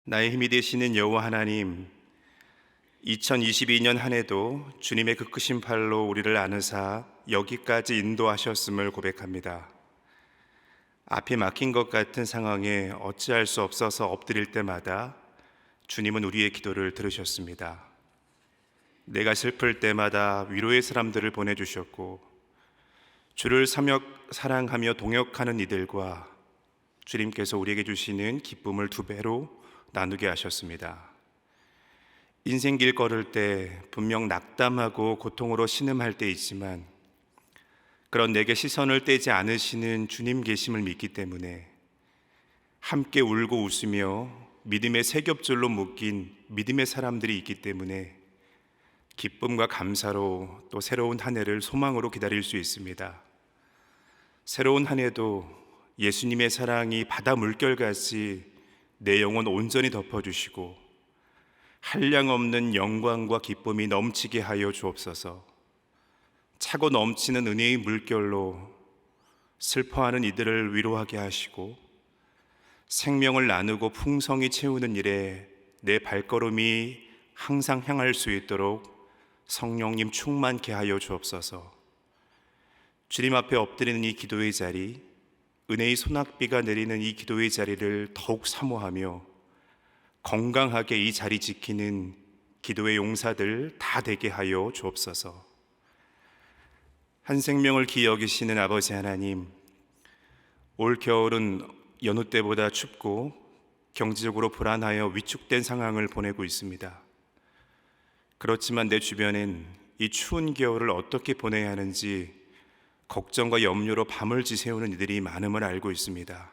나의 힘이 되시는 여호와 하나님, 2022년 한 해도 주님의 그 크신 팔로 우리를 안으사 여기까지 인도하셨음을 고백합니다. 앞이 막힌 것 같은 상황에 어찌할 수 없어서 엎드릴 때마다 주님은 우리의 기도를 들으셨습니다. 내가 슬플 때마다 위로의 사람들을 보내주셨고, 주를 사랑하며 동역하는 이들과 주님께서 우리에게 주시는 기쁨을 2배로 나누게 하셨습니다. 인생길 걸을 때 분명 낙담하고 고통으로 신음할 때 있지만, 그런 내게 시선을 떼지 않으시는 주님 계심을 믿기 때문에 함께 울고 웃으며 믿음의 세겹줄로 묶인 믿음의 사람들이 있기 때문에 기쁨과 감사로 또 새로운 한 해를 소망으로 기다릴 수 있습니다. 새로운 한 해도 예수님의 사랑이 바다 물결같이 내 영혼 온전히 덮어주시고 한량없는 영광과 기쁨이 넘치게 하여 주옵소서. 차고 넘치는 은혜의 물결로 슬퍼하는 이들을 위로하게 하시고, 생명을 나누고 풍성히 채우는 일에 내 발걸음이 항상 향할 수 있도록 성령님 충만케 하여 주옵소서. 주님 앞에 엎드리는 이 기도의 자리, 은혜의 소낙비가 내리는 이 기도의 자리를 더욱 사모하며 건강하게 이 자리 지키는 기도의 용사들 다 되게 하여 주옵소서. 한 생명을 귀히 여기시는 아버지 하나님, 올 겨울은 여느 때보다 춥고 경제적으로 불안하여 위축된 상황을 보내고 있습니다. 그렇지만 내 주변엔 이 추운 겨울을 어떻게 보내야 하는지 걱정과 염려로 밤을 지새우는 이들이 많음을 알고 있습니다.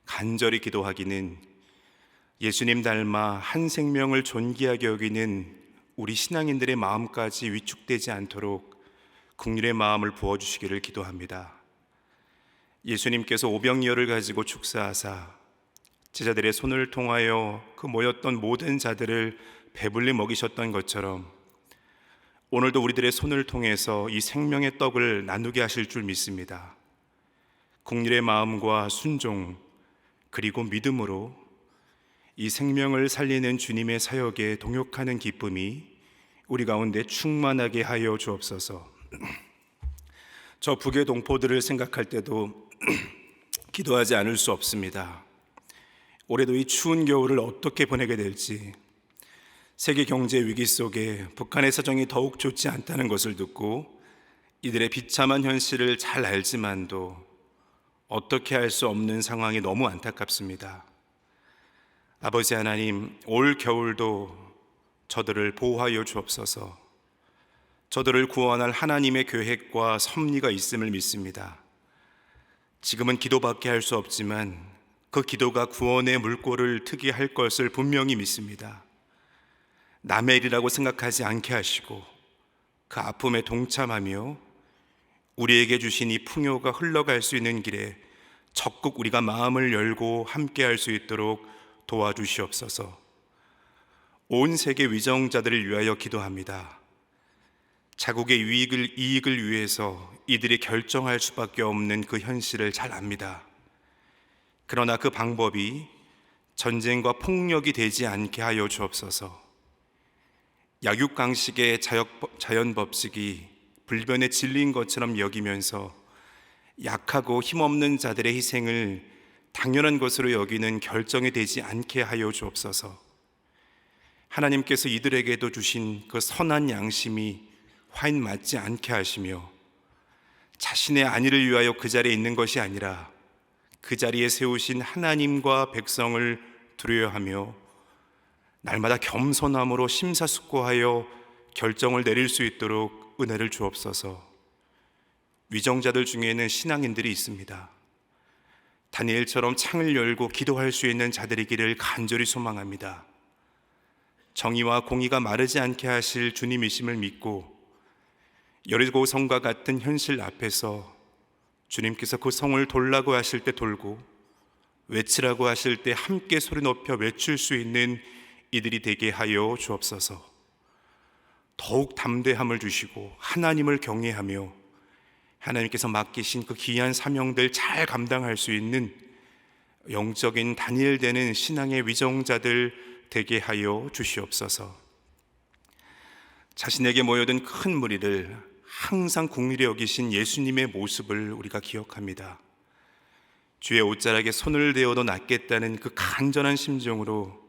간절히 기도하기는 예수님 닮아 한 생명을 존귀하게 여기는 우리 신앙인들의 마음까지 위축되지 않도록 긍휼의 마음을 부어주시기를 기도합니다. 예수님께서 오병이어를 가지고 축사하사 제자들의 손을 통하여 그 모였던 모든 자들을 배불리 먹이셨던 것처럼 오늘도 우리들의 손을 통해서 이 생명의 떡을 나누게 하실 줄 믿습니다. 긍휼의 마음과 순종 그리고 믿음으로 이 생명을 살리는 주님의 사역에 동역하는 기쁨이 우리 가운데 충만하게 하여 주옵소서. 저 북의 동포들을 생각할 때도 기도하지 않을 수 없습니다. 올해도 이 추운 겨울을 어떻게 보내게 될지, 세계 경제 위기 속에 북한의 사정이 더욱 좋지 않다는 것을 듣고 이들의 비참한 현실을 잘 알지만도 어떻게 할 수 없는 상황이 너무 안타깝습니다. 아버지 하나님, 올 겨울도 저들을 보호하여 주옵소서. 저들을 구원할 하나님의 계획과 섭리가 있음을 믿습니다. 지금은 기도밖에 할 수 없지만 그 기도가 구원의 물꼬를 트게 할 것을 분명히 믿습니다. 남의 일이라고 생각하지 않게 하시고 그 아픔에 동참하며 우리에게 주신 이 풍요가 흘러갈 수 있는 길에 적극 우리가 마음을 열고 함께 할 수 있도록 도와주시옵소서. 온 세계 위정자들을 위하여 기도합니다. 자국의 이익을 위해서 이들이 결정할 수밖에 없는 그 현실을 잘 압니다. 그러나 그 방법이 전쟁과 폭력이 되지 않게 하여 주옵소서. 약육강식의 자연법칙이 불변의 진리인 것처럼 여기면서 약하고 힘없는 자들의 희생을 당연한 것으로 여기는 결정이 되지 않게 하여 주옵소서. 하나님께서 이들에게도 주신 그 선한 양심이 화인 맞지 않게 하시며 자신의 안위를 위하여 그 자리에 있는 것이 아니라 그 자리에 세우신 하나님과 백성을 두려워하며 날마다 겸손함으로 심사숙고하여 결정을 내릴 수 있도록 은혜를 주옵소서. 위정자들 중에는 신앙인들이 있습니다. 다니엘처럼 창을 열고 기도할 수 있는 자들이기를 간절히 소망합니다. 정의와 공의가 마르지 않게 하실 주님이심을 믿고 여리고 성과 같은 현실 앞에서 주님께서 그 성을 돌라고 하실 때 돌고 외치라고 하실 때 함께 소리 높여 외칠 수 있는 이들이 되게 하여 주옵소서. 더욱 담대함을 주시고 하나님을 경외하며 하나님께서 맡기신 그 귀한 사명들 잘 감당할 수 있는 영적인 다니엘 되는 신앙의 위정자들 되게 하여 주시옵소서. 자신에게 모여든 큰 무리를 항상 긍휼히 여기신 예수님의 모습을 우리가 기억합니다. 주의 옷자락에 손을 대어도 낫겠다는 그 간절한 심정으로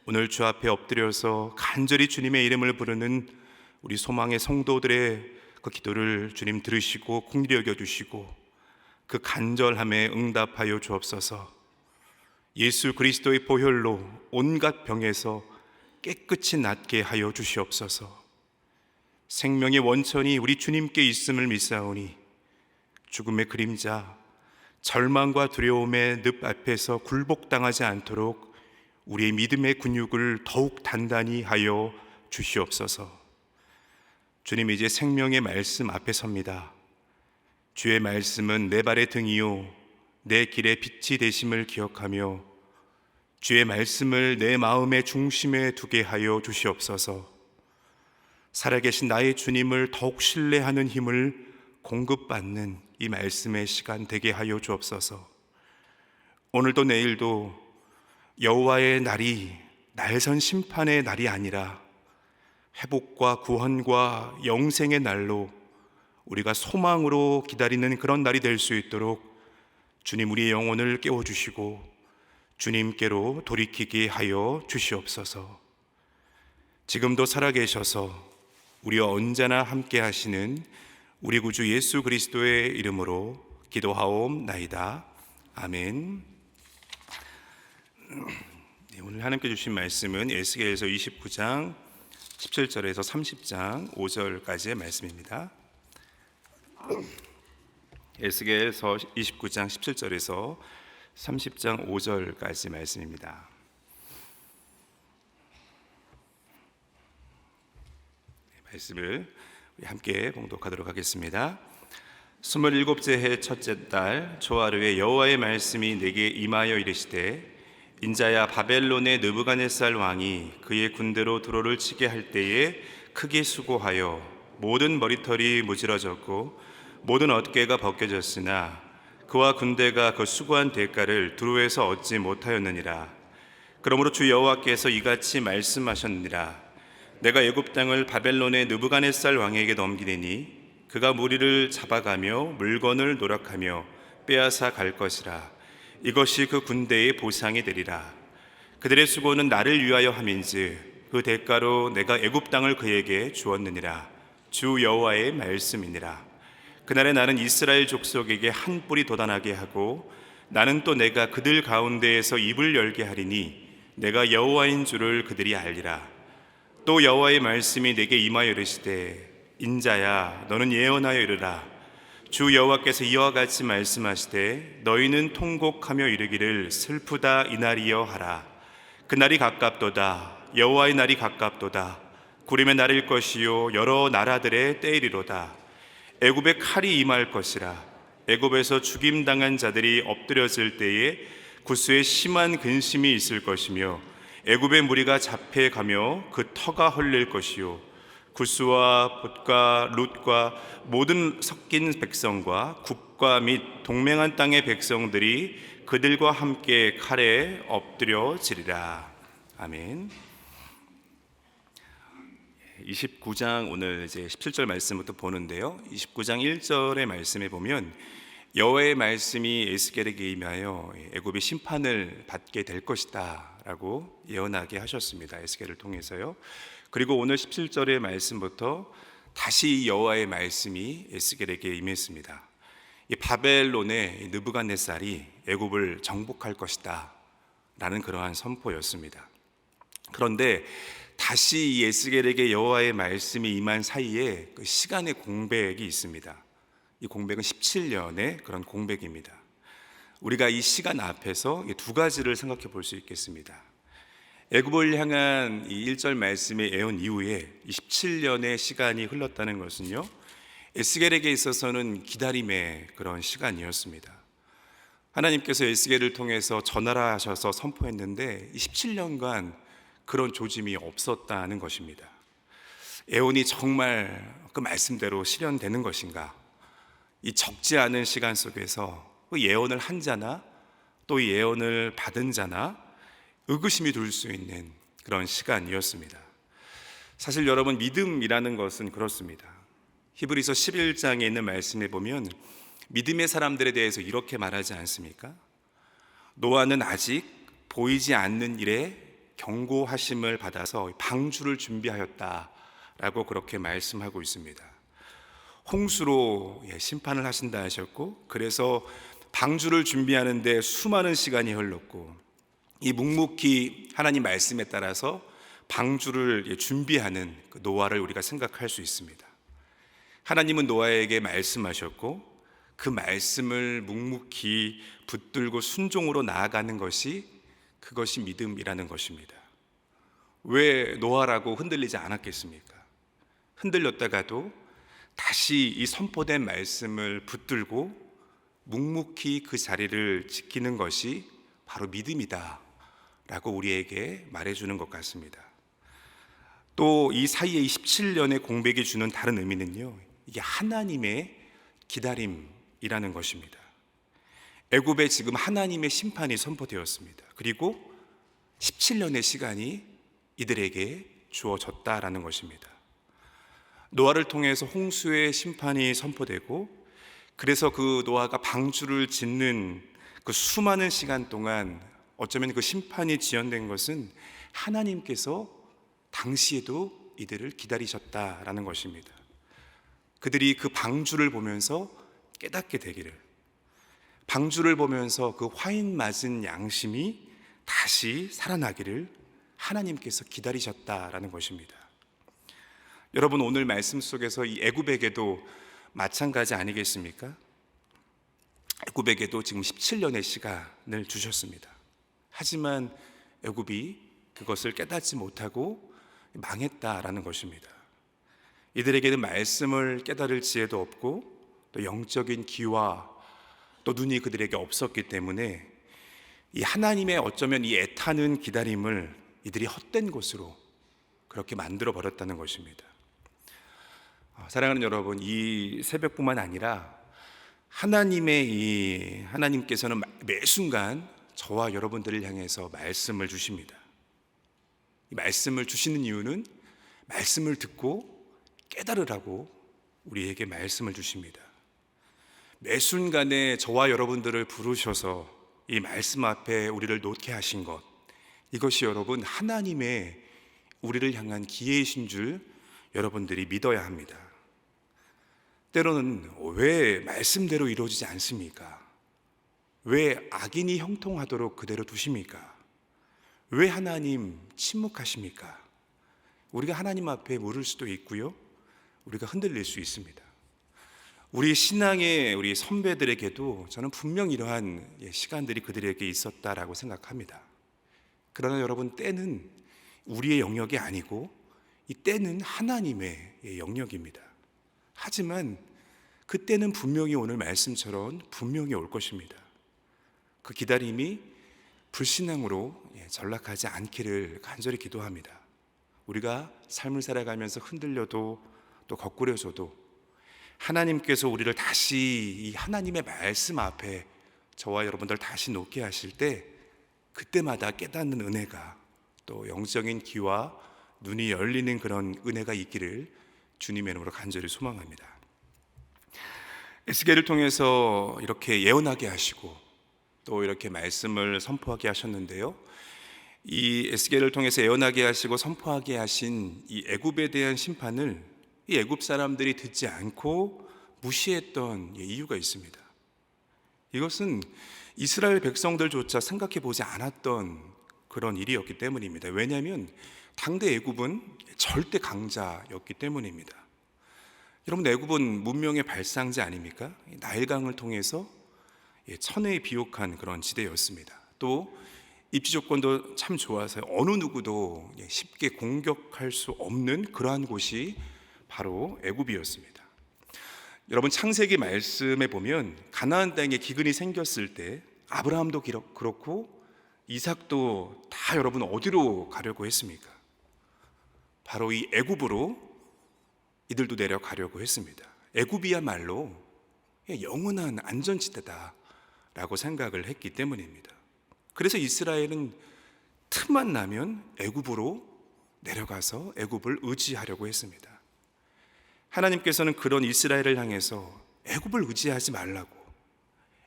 오늘 주 앞에 엎드려서 간절히 주님의 이름을 부르는 우리 소망의 성도들의 그 기도를 주님 들으시고 긍휼히 여겨주시고 그 간절함에 응답하여 주옵소서. 예수 그리스도의 보혈로 온갖 병에서 깨끗이 낫게 하여 주시옵소서. 생명의 원천이 우리 주님께 있음을 믿사오니 죽음의 그림자, 절망과 두려움의 늪 앞에서 굴복당하지 않도록 우리의 믿음의 근육을 더욱 단단히 하여 주시옵소서. 주님, 이제 생명의 말씀 앞에 섭니다. 주의 말씀은 내 발의 등이요 내 길의 빛이 되심을 기억하며 주의 말씀을 내 마음의 중심에 두게 하여 주시옵소서. 살아계신 나의 주님을 더욱 신뢰하는 힘을 공급받는 이 말씀의 시간 되게 하여 주옵소서. 오늘도 내일도 여호와의 날이 날선 심판의 날이 아니라 회복과 구원과 영생의 날로 우리가 소망으로 기다리는 그런 날이 될 수 있도록 주님 우리의 영혼을 깨워주시고 주님께로 돌이키게 하여 주시옵소서. 지금도 살아계셔서 우리와 언제나 함께 하시는 우리 구주 예수 그리스도의 이름으로 기도하옵나이다. 아멘. 오늘 하나님께 주신 말씀은 에스겔서 29장 17절에서 30장 5절까지의 말씀입니다. 에스겔서 29장 17절에서 30장 5절까지 말씀입니다. 말씀을 함께 봉독하도록 하겠습니다. 27째 해 첫째 달 초하루에 여호와의 말씀이 내게 임하여 이르시되 인자야, 바벨론의 느부갓네살 왕이 그의 군대로 두로를 치게 할 때에 크게 수고하여 모든 머리털이 무질어졌고 모든 어깨가 벗겨졌으나 그와 군대가 그 수고한 대가를 두로에서 얻지 못하였느니라. 그러므로 주 여호와께서 이같이 말씀하셨느니라. 내가 애굽 땅을 바벨론의 느부갓네살 왕에게 넘기리니 그가 무리를 잡아가며 물건을 노력하며 빼앗아 갈 것이라. 이것이 그 군대의 보상이 되리라. 그들의 수고는 나를 위하여 함인즉 그 대가로 내가 애굽 땅을 그에게 주었느니라. 주 여호와의 말씀이니라. 그날에 나는 이스라엘 족속에게 한 뿔이 돋아나게 하고 나는 또 내가 그들 가운데에서 입을 열게 하리니 내가 여호와인 줄을 그들이 알리라. 또 여호와의 말씀이 내게 임하여 이르시되 인자야, 너는 예언하여 이르라. 주 여호와께서 이와 같이 말씀하시되 너희는 통곡하며 이르기를 슬프다 이날이여 하라. 그날이 가깝도다. 여호와의 날이 가깝도다. 구림의 날일 것이요 여러 나라들의 때이리로다. 애굽에 칼이 임할 것이라. 애굽에서 죽임당한 자들이 엎드려질 때에 구스에 심한 근심이 있을 것이며 애굽의 무리가 잡혀가며 그 터가 헐릴 것이요 구스와 봇과 룻과 모든 섞인 백성과 국가 및 동맹한 땅의 백성들이 그들과 함께 칼에 엎드려지리라. 아멘. 29장 오늘 이제 17절 말씀부터 보는데요. 29장 1절의 말씀에 보면 여호와의 말씀이 에스겔에게 임하여 애굽의 심판을 받게 될 것이다 라고 예언하게 하셨습니다. 에스겔을 통해서요. 그리고 오늘 17절의 말씀부터 다시 여호와의 말씀이 에스겔에게 임했습니다. 이 바벨론의 느부갓네살이 애굽을 정복할 것이다 라는 그러한 선포였습니다. 그런데 다시 이 에스겔에게 여호와의 말씀이 임한 사이에 그 시간의 공백이 있습니다. 이 공백은 17년의 그런 공백입니다. 우리가 이 시간 앞에서 두 가지를 생각해 볼 수 있겠습니다. 애굽을 향한 이 1절 말씀의 예언 이후에 27년의 시간이 흘렀다는 것은요, 에스겔에게 있어서는 기다림의 그런 시간이었습니다. 하나님께서 에스겔을 통해서 전하라 하셔서 선포했는데 27년간 그런 조짐이 없었다는 것입니다. 예언이 정말 그 말씀대로 실현되는 것인가? 이 적지 않은 시간 속에서 그 예언을 한 자나 또 예언을 받은 자나 의구심이 들 수 있는 그런 시간이었습니다. 사실 여러분, 믿음이라는 것은 그렇습니다. 히브리서 11장에 있는 말씀에 보면 믿음의 사람들에 대해서 이렇게 말하지 않습니까? 노아는 아직 보이지 않는 일에 경고하심을 받아서 방주를 준비하였다라고 그렇게 말씀하고 있습니다. 홍수로 심판을 하신다 하셨고, 그래서 방주를 준비하는데 수많은 시간이 흘렀고, 이 묵묵히 하나님 말씀에 따라서 방주를 준비하는 그 노아를 우리가 생각할 수 있습니다. 하나님은 노아에게 말씀하셨고, 그 말씀을 묵묵히 붙들고 순종으로 나아가는 것이, 그것이 믿음이라는 것입니다. 왜 노아라고 흔들리지 않았겠습니까? 흔들렸다가도 다시 이 선포된 말씀을 붙들고 묵묵히 그 자리를 지키는 것이 바로 믿음이다 라고 우리에게 말해주는 것 같습니다. 또 이 사이에 17년의 공백이 주는 다른 의미는요, 이게 하나님의 기다림이라는 것입니다. 애굽에 지금 하나님의 심판이 선포되었습니다. 그리고 17년의 시간이 이들에게 주어졌다라는 것입니다. 노아를 통해서 홍수의 심판이 선포되고, 그래서 그 노아가 방주를 짓는 그 수많은 시간 동안 어쩌면 그 심판이 지연된 것은 하나님께서 당시에도 이들을 기다리셨다라는 것입니다. 그들이 그 방주를 보면서 깨닫게 되기를, 방주를 보면서 그 화인 맞은 양심이 다시 살아나기를 하나님께서 기다리셨다라는 것입니다. 여러분, 오늘 말씀 속에서 이 애굽에게도 마찬가지 아니겠습니까? 애굽에게도 지금 17년의 시간을 주셨습니다. 하지만 애굽이 그것을 깨닫지 못하고 망했다라는 것입니다. 이들에게는 말씀을 깨달을 지혜도 없고, 또 영적인 귀와 또 눈이 그들에게 없었기 때문에 이 하나님의 어쩌면 이 애타는 기다림을 이들이 헛된 것으로 그렇게 만들어 버렸다는 것입니다. 사랑하는 여러분, 이 새벽뿐만 아니라 하나님께서는 매 순간 저와 여러분들을 향해서 말씀을 주십니다. 이 말씀을 주시는 이유는 말씀을 듣고 깨달으라고 우리에게 말씀을 주십니다. 매 순간에 저와 여러분들을 부르셔서 이 말씀 앞에 우리를 놓게 하신 것, 이것이 여러분 하나님의 우리를 향한 기회이신 줄 여러분들이 믿어야 합니다. 때로는 왜 말씀대로 이루어지지 않습니까? 왜 악인이 형통하도록 그대로 두십니까? 왜 하나님 침묵하십니까? 우리가 하나님 앞에 물을 수도 있고요, 우리가 흔들릴 수 있습니다. 우리 신앙의 우리 선배들에게도 저는 분명 이러한 시간들이 그들에게 있었다라고 생각합니다. 그러나 여러분, 때는 우리의 영역이 아니고 이 때는 하나님의 영역입니다. 하지만 그 때는 분명히 오늘 말씀처럼 분명히 올 것입니다. 그 기다림이 불신앙으로 전락하지 않기를 간절히 기도합니다. 우리가 삶을 살아가면서 흔들려도 또 거꾸려져도 하나님께서 우리를 다시 이 하나님의 말씀 앞에 저와 여러분들 다시 놓게 하실 때, 그때마다 깨닫는 은혜가, 또 영적인 귀와 눈이 열리는 그런 은혜가 있기를 주님의 이름으로 간절히 소망합니다. 에스겔을 통해서 이렇게 예언하게 하시고 또 이렇게 말씀을 선포하게 하셨는데요, 이 에스겔을 통해서 예언하게 하시고 선포하게 하신 이 애굽에 대한 심판을 이 애굽 사람들이 듣지 않고 무시했던 이유가 있습니다. 이것은 이스라엘 백성들조차 생각해 보지 않았던 그런 일이었기 때문입니다. 왜냐하면 당대 애굽은 절대 강자였기 때문입니다. 여러분, 애굽은 문명의 발상지 아닙니까? 나일강을 통해서 천혜의 비옥한 그런 지대였습니다. 또 입지 조건도 참 좋아서 어느 누구도 쉽게 공격할 수 없는 그러한 곳이 바로 애굽이었습니다. 여러분, 창세기 말씀에 보면 가나안 땅에 기근이 생겼을 때 아브라함도 그렇고 이삭도 다 여러분 어디로 가려고 했습니까? 바로 이 애굽으로 이들도 내려가려고 했습니다. 애굽이야말로 영원한 안전지대다라고 생각을 했기 때문입니다. 그래서 이스라엘은 틈만 나면 애굽으로 내려가서 애굽을 의지하려고 했습니다. 하나님께서는 그런 이스라엘을 향해서 애굽을 의지하지 말라고,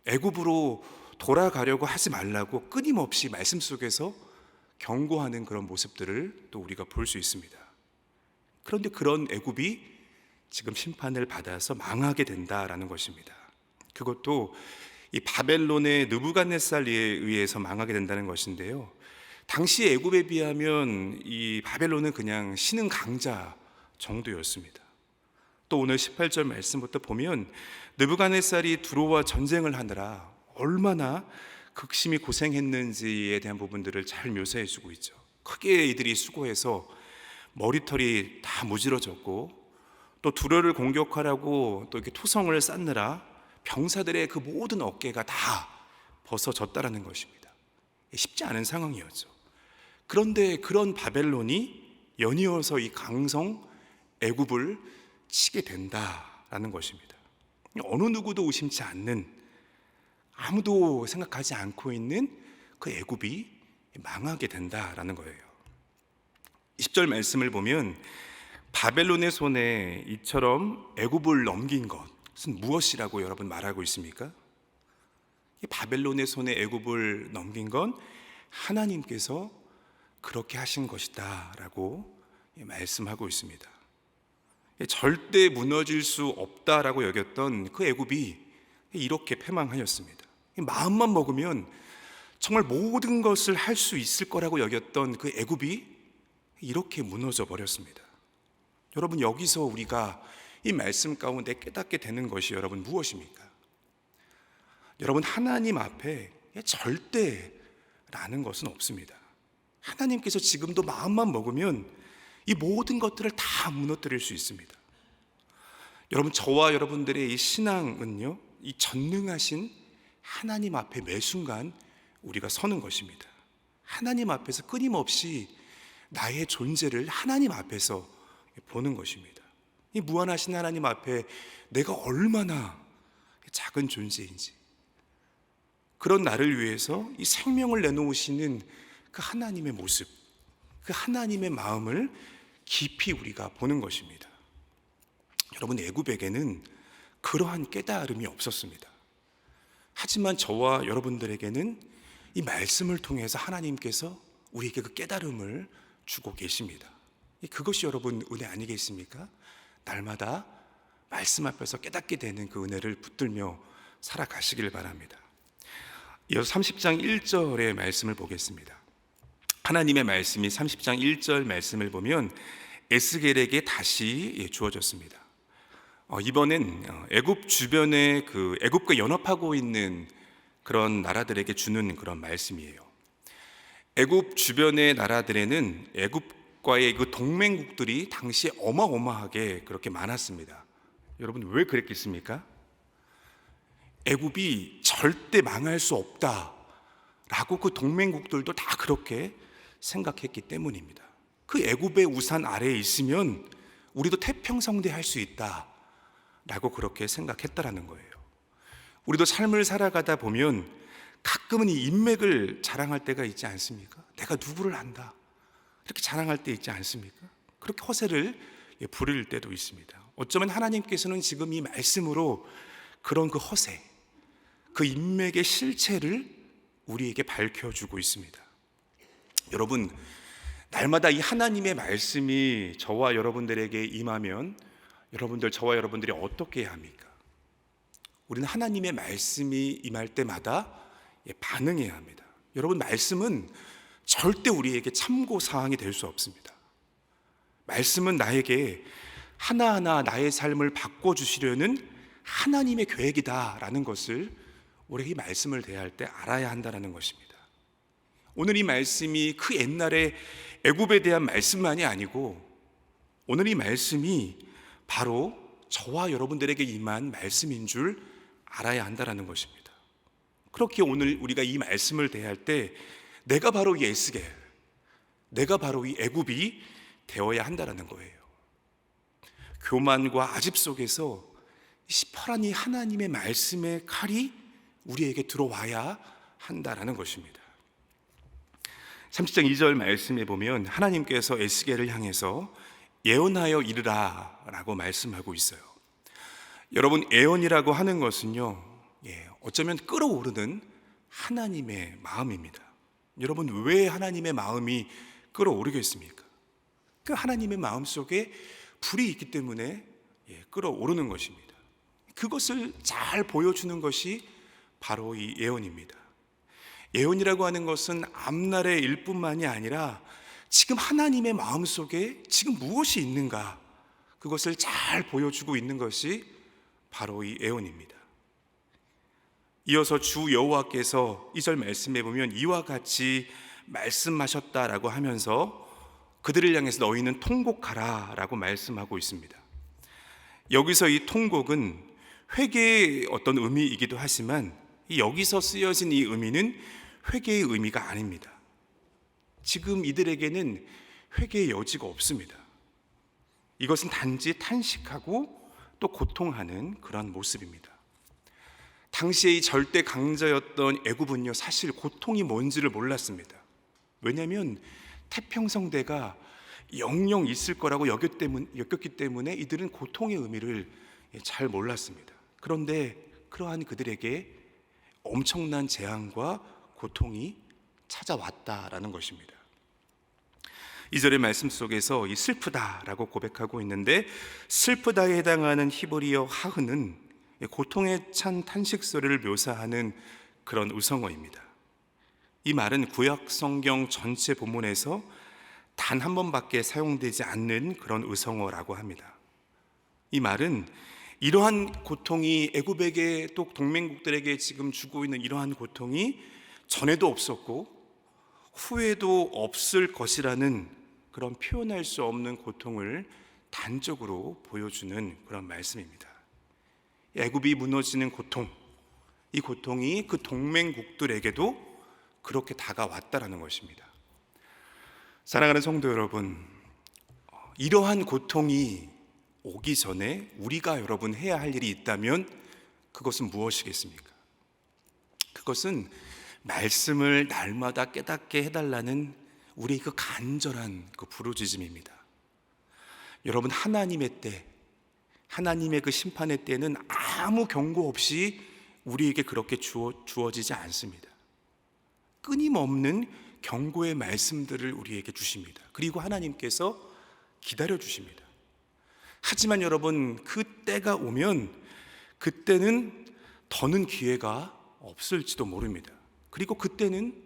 애굽으로 돌아가려고 하지 말라고 끊임없이 말씀 속에서 경고하는 그런 모습들을 또 우리가 볼 수 있습니다. 그런데 그런 애굽이 지금 심판을 받아서 망하게 된다라는 것입니다. 그것도 이 바벨론의 느부갓네살에 의해서 망하게 된다는 것인데요, 당시 애굽에 비하면 이 바벨론은 그냥 신흥 강자 정도였습니다. 또 오늘 18절 말씀부터 보면 느부갓네살이 두로와 전쟁을 하느라 얼마나 극심히 고생했는지에 대한 부분들을 잘 묘사해 주고 있죠. 크게 이들이 수고해서 머리털이 다 무질어졌고, 또 두로를 공격하라고 또 이렇게 토성을 쌓느라 병사들의 그 모든 어깨가 다 벗어졌다라는 것입니다. 쉽지 않은 상황이었죠. 그런데 그런 바벨론이 연이어서 이 강성 애굽을 치게 된다라는 것입니다. 어느 누구도 의심치 않는, 아무도 생각하지 않고 있는 그 애굽이 망하게 된다라는 거예요. 20절 말씀을 보면 바벨론의 손에 이처럼 애굽을 넘긴 것은 무엇이라고 여러분 말하고 있습니까? 바벨론의 손에 애굽을 넘긴 건 하나님께서 그렇게 하신 것이다 라고 말씀하고 있습니다. 절대 무너질 수 없다라고 여겼던 그 애굽이 이렇게 패망하였습니다. 마음만 먹으면 정말 모든 것을 할 수 있을 거라고 여겼던 그 애굽이 이렇게 무너져 버렸습니다. 여러분, 여기서 우리가 이 말씀 가운데 깨닫게 되는 것이 여러분 무엇입니까? 여러분, 하나님 앞에 절대라는 것은 없습니다. 하나님께서 지금도 마음만 먹으면 이 모든 것들을 다 무너뜨릴 수 있습니다. 여러분, 저와 여러분들의 이 신앙은요, 이 전능하신 하나님 앞에 매 순간 우리가 서는 것입니다. 하나님 앞에서 끊임없이 나의 존재를 하나님 앞에서 보는 것입니다. 이 무한하신 하나님 앞에 내가 얼마나 작은 존재인지, 그런 나를 위해서 이 생명을 내놓으시는 그 하나님의 모습, 그 하나님의 마음을 깊이 우리가 보는 것입니다. 여러분, 애굽에게는 그러한 깨달음이 없었습니다. 하지만 저와 여러분들에게는 이 말씀을 통해서 하나님께서 우리에게 그 깨달음을 주고 계십니다. 그것이 여러분 은혜 아니겠습니까? 날마다 말씀 앞에서 깨닫게 되는 그 은혜를 붙들며 살아가시길 바랍니다. 이어서 30장 1절의 말씀을 보겠습니다. 하나님의 말씀이 30장 1절 말씀을 보면 에스겔에게 다시 주어졌습니다. 이번엔 애굽 주변에 그 애굽과 연합하고 있는 그런 나라들에게 주는 그런 말씀이에요. 애굽 주변의 나라들에는 애굽과의 그 동맹국들이 당시에 어마어마하게 그렇게 많았습니다. 여러분, 왜 그랬겠습니까? 애굽이 절대 망할 수 없다라고 그 동맹국들도 다 그렇게 생각했기 때문입니다. 그 애굽의 우산 아래에 있으면 우리도 태평성대 할 수 있다라고 그렇게 생각했다라는 거예요. 우리도 삶을 살아가다 보면 가끔은 이 인맥을 자랑할 때가 있지 않습니까? 내가 누구를 안다, 이렇게 자랑할 때 있지 않습니까? 그렇게 허세를 부릴 때도 있습니다. 어쩌면 하나님께서는 지금 이 말씀으로 그런 그 허세, 그 인맥의 실체를 우리에게 밝혀주고 있습니다. 여러분, 날마다 이 하나님의 말씀이 저와 여러분들에게 임하면 여러분들, 저와 여러분들이 어떻게 해야 합니까? 우리는 하나님의 말씀이 임할 때마다 반응해야 합니다. 여러분, 말씀은 절대 우리에게 참고사항이 될 수 없습니다. 말씀은 나에게 하나하나 나의 삶을 바꿔주시려는 하나님의 계획이다라는 것을 우리가 이 말씀을 대할 때 알아야 한다는 것입니다. 오늘 이 말씀이 그 옛날에 애굽에 대한 말씀만이 아니고 오늘 이 말씀이 바로 저와 여러분들에게 임한 말씀인 줄 알아야 한다는 것입니다. 그렇게 오늘 우리가 이 말씀을 대할 때 내가 바로 이 에스겔, 내가 바로 이 애굽이 되어야 한다는 거예요. 교만과 아집 속에서 시퍼런 이 하나님의 말씀의 칼이 우리에게 들어와야 한다는 것입니다. 30장 2절 말씀에 보면 하나님께서 에스겔을 향해서 예언하여 이르라 라고 말씀하고 있어요. 여러분, 예언이라고 하는 것은요, 어쩌면 끓어오르는 하나님의 마음입니다. 여러분, 왜 하나님의 마음이 끓어오르겠습니까? 그 하나님의 마음 속에 불이 있기 때문에 끓어오르는 것입니다. 그것을 잘 보여주는 것이 바로 이 예언입니다. 예언이라고 하는 것은 앞날의 일뿐만이 아니라 지금 하나님의 마음 속에 지금 무엇이 있는가, 그것을 잘 보여주고 있는 것이 바로 이 예언입니다. 이어서 주 여호와께서 2절 말씀에 보면 이와 같이 말씀하셨다라고 하면서 그들을 향해서 너희는 통곡하라 라고 말씀하고 있습니다. 여기서 이 통곡은 회개의 어떤 의미이기도 하지만 여기서 쓰여진 이 의미는 회개의 의미가 아닙니다. 지금 이들에게는 회개의 여지가 없습니다. 이것은 단지 탄식하고 또 고통하는 그런 모습입니다. 당시에 이 절대 강자였던 애굽은요, 사실 고통이 뭔지를 몰랐습니다. 왜냐하면 태평성대가 영영 있을 거라고 여겼기 때문에 이들은 고통의 의미를 잘 몰랐습니다. 그런데 그러한 그들에게 엄청난 재앙과 고통이 찾아왔다라는 것입니다. 2절의 말씀 속에서 이 슬프다라고 고백하고 있는데, 슬프다에 해당하는 히브리어 하흐는 고통에 찬 탄식 소리를 묘사하는 그런 의성어입니다. 이 말은 구약 성경 전체 본문에서 단 한 번밖에 사용되지 않는 그런 의성어라고 합니다. 이 말은 이러한 고통이 애굽에게 또 동맹국들에게 지금 주고 있는 이러한 고통이 전에도 없었고 후에도 없을 것이라는 그런 표현할 수 없는 고통을 단적으로 보여주는 그런 말씀입니다. 애굽이 무너지는 고통, 이 고통이 그 동맹국들에게도 그렇게 다가왔다라는 것입니다. 사랑하는 성도 여러분, 이러한 고통이 오기 전에 우리가 여러분 해야 할 일이 있다면 그것은 무엇이겠습니까? 그것은 말씀을 날마다 깨닫게 해달라는 우리의 그 간절한 그 부르짖음입니다. 여러분, 하나님의 때, 하나님의 그 심판의 때는 아무 경고 없이 우리에게 그렇게 주어지지 않습니다. 끊임없는 경고의 말씀들을 우리에게 주십니다. 그리고 하나님께서 기다려 주십니다. 하지만 여러분, 그 때가 오면 그때는 더는 기회가 없을지도 모릅니다. 그리고 그때는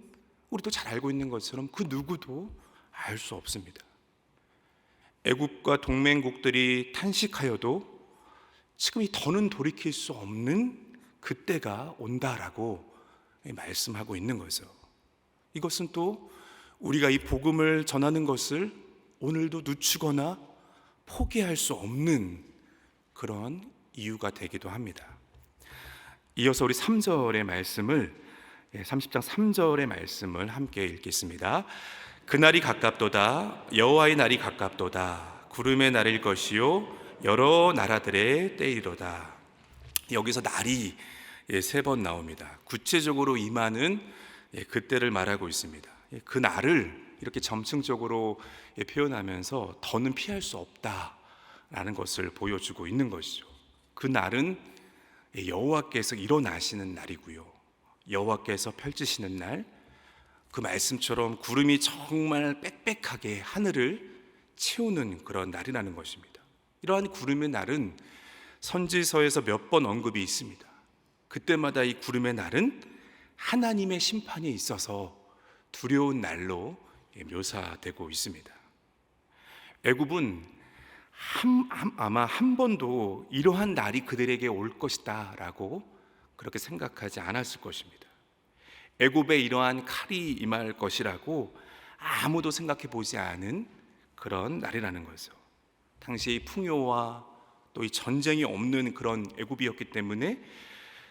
우리도 잘 알고 있는 것처럼 그 누구도 알 수 없습니다. 애굽과 동맹국들이 탄식하여도 지금 이 더는 돌이킬 수 없는 그때가 온다라고 말씀하고 있는 거죠. 이것은 또 우리가 이 복음을 전하는 것을 오늘도 늦추거나 포기할 수 없는 그런 이유가 되기도 합니다. 이어서 우리 3절의 말씀을 30장 3절의 말씀을 함께 읽겠습니다. 그날이 가깝도다, 여호와의 날이 가깝도다, 구름의 날일 것이요 여러 나라들의 때이로다. 여기서 날이 3번 나옵니다. 구체적으로 임하는 그때를 말하고 있습니다. 그 날을 이렇게 점층적으로 표현하면서 더는 피할 수 없다라는 것을 보여주고 있는 것이죠. 그 날은 여호와께서 일어나시는 날이고요, 여호와께서 펼치시는 날, 그 말씀처럼 구름이 정말 빽빽하게 하늘을 채우는 그런 날이라는 것입니다. 이러한 구름의 날은 선지서에서 몇 번 언급이 있습니다. 그때마다 이 구름의 날은 하나님의 심판이 있어서 두려운 날로 묘사되고 있습니다. 애굽은 아마 한 번도 이러한 날이 그들에게 올 것이다 라고 그렇게 생각하지 않았을 것입니다. 애굽에 이러한 칼이 임할 것이라고 아무도 생각해 보지 않은 그런 날이라는 거죠. 당시 풍요와 또 이 전쟁이 없는 그런 애굽이었기 때문에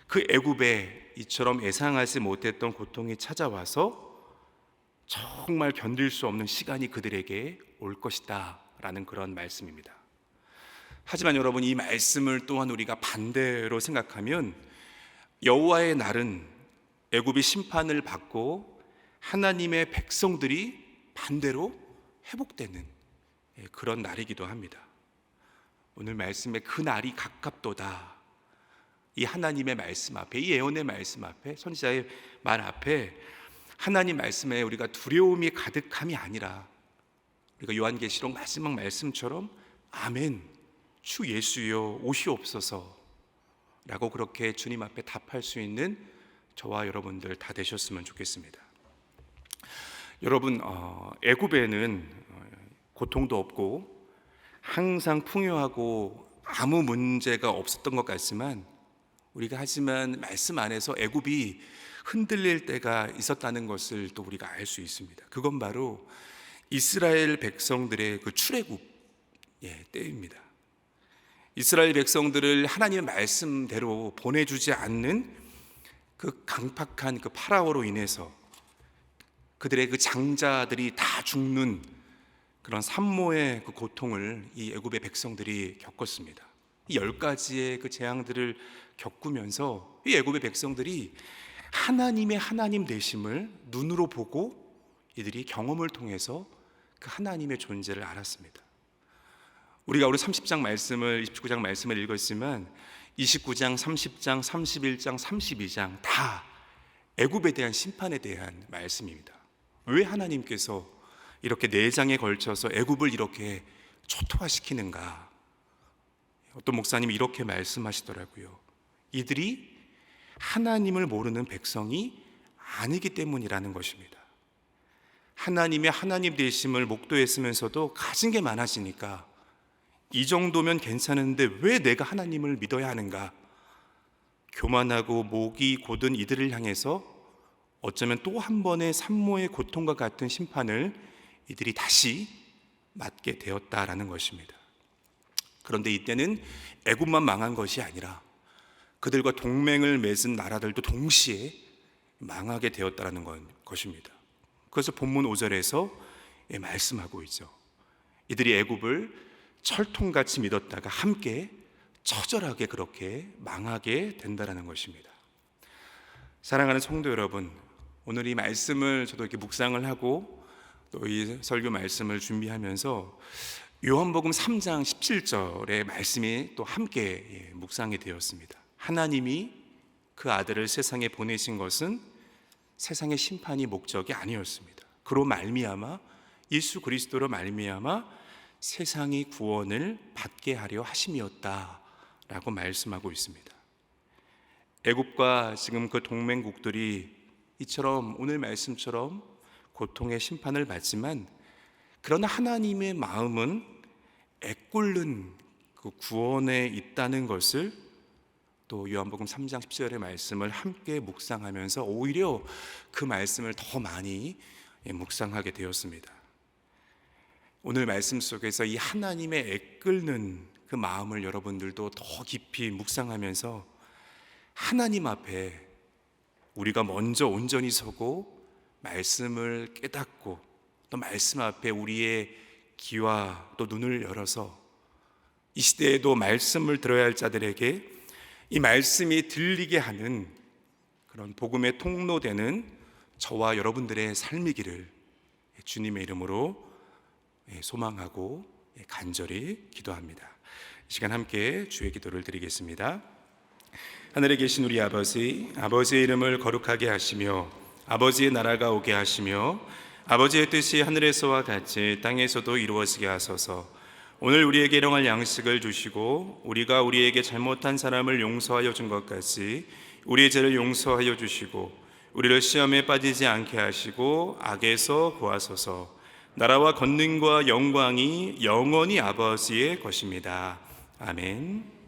그 애굽에 이처럼 예상하지 못했던 고통이 찾아와서 정말 견딜 수 없는 시간이 그들에게 올 것이다 라는 그런 말씀입니다. 하지만 여러분, 이 말씀을 또한 우리가 반대로 생각하면 여호와의 날은 애굽이 심판을 받고 하나님의 백성들이 반대로 회복되는 그런 날이기도 합니다. 오늘 말씀에 그 날이 가깝도다. 이 하나님의 말씀 앞에, 이 예언의 말씀 앞에, 선지자의 말 앞에 하나님 말씀에 우리가 두려움이 가득함이 아니라 우리가 요한계시록 마지막 말씀처럼 아멘, 주 예수여 오시옵소서 라고 그렇게 주님 앞에 답할 수 있는 저와 여러분들 다 되셨으면 좋겠습니다. 여러분, 애굽에는 고통도 없고 항상 풍요하고 아무 문제가 없었던 것 같지만 우리가 하지만 말씀 안에서 애굽이 흔들릴 때가 있었다는 것을 또 우리가 알 수 있습니다. 그건 바로 이스라엘 백성들의 그 출애굽 때입니다. 이스라엘 백성들을 하나님의 말씀대로 보내주지 않는 그 강팍한 그 파라오로 인해서 그들의 그 장자들이 다 죽는 그런 산모의 그 고통을 이 애굽의 백성들이 겪었습니다. 이 10가지의 그 재앙들을 겪으면서 이 애굽의 백성들이 하나님의 하나님 되심을 눈으로 보고 이들이 경험을 통해서 그 하나님의 존재를 알았습니다. 우리가 우리 30장 말씀을 29장 말씀을 읽었지만 29장, 30장, 31장, 32장 다 애굽에 대한 심판에 대한 말씀입니다. 왜 하나님께서 이렇게 4장에 걸쳐서 애굽을 이렇게 초토화시키는가? 어떤 목사님이 이렇게 말씀하시더라고요. 이들이 하나님을 모르는 백성이 아니기 때문이라는 것입니다. 하나님의 하나님 되심을 목도했으면서도 가진 게 많아지니까 이 정도면 괜찮은데 왜 내가 하나님을 믿어야 하는가? 교만하고 목이 곧은 이들을 향해서 어쩌면 또 한 번의 산모의 고통과 같은 심판을 이들이 다시 맞게 되었다라는 것입니다. 그런데 이때는 애굽만 망한 것이 아니라 그들과 동맹을 맺은 나라들도 동시에 망하게 되었다라는 것입니다. 그래서 본문 5절에서 말씀하고 있죠. 이들이 애굽을 철통같이 믿었다가 함께 처절하게 그렇게 망하게 된다라는 것입니다. 사랑하는 성도 여러분, 오늘 이 말씀을 저도 이렇게 묵상을 하고 또 이 설교 말씀을 준비하면서 요한복음 3장 17절의 말씀이 또 함께 묵상이 되었습니다. 하나님이 그 아들을 세상에 보내신 것은 세상의 심판이 목적이 아니었습니다. 그로 말미암아 예수 그리스도로 말미암아 세상이 구원을 받게 하려 하심이었다라고 말씀하고 있습니다. 애굽과 지금 그 동맹국들이 이처럼 오늘 말씀처럼 고통의 심판을 받지만 그러나 하나님의 마음은 애꿎는 그 구원에 있다는 것을 또 요한복음 3장 10절의 말씀을 함께 묵상하면서 오히려 그 말씀을 더 많이 묵상하게 되었습니다. 오늘 말씀 속에서 이 하나님의 애끓는 그 마음을 여러분들도 더 깊이 묵상하면서 하나님 앞에 우리가 먼저 온전히 서고 말씀을 깨닫고 또 말씀 앞에 우리의 귀와 또 눈을 열어서 이 시대에도 말씀을 들어야 할 자들에게 이 말씀이 들리게 하는 그런 복음의 통로되는 저와 여러분들의 삶이기를 주님의 이름으로 소망하고 간절히 기도합니다. 이 시간 함께 주의 기도를 드리겠습니다. 하늘에 계신 우리 아버지, 아버지의 이름을 거룩하게 하시며 아버지의 나라가 오게 하시며 아버지의 뜻이 하늘에서와 같이 땅에서도 이루어지게 하소서. 오늘 우리에게 일용할 양식을 주시고 우리가 우리에게 잘못한 사람을 용서하여 준 것 같이 우리의 죄를 용서하여 주시고 우리를 시험에 빠지지 않게 하시고 악에서 구하소서. 나라와 권능과 영광이 영원히 아버지의 것입니다. 아멘.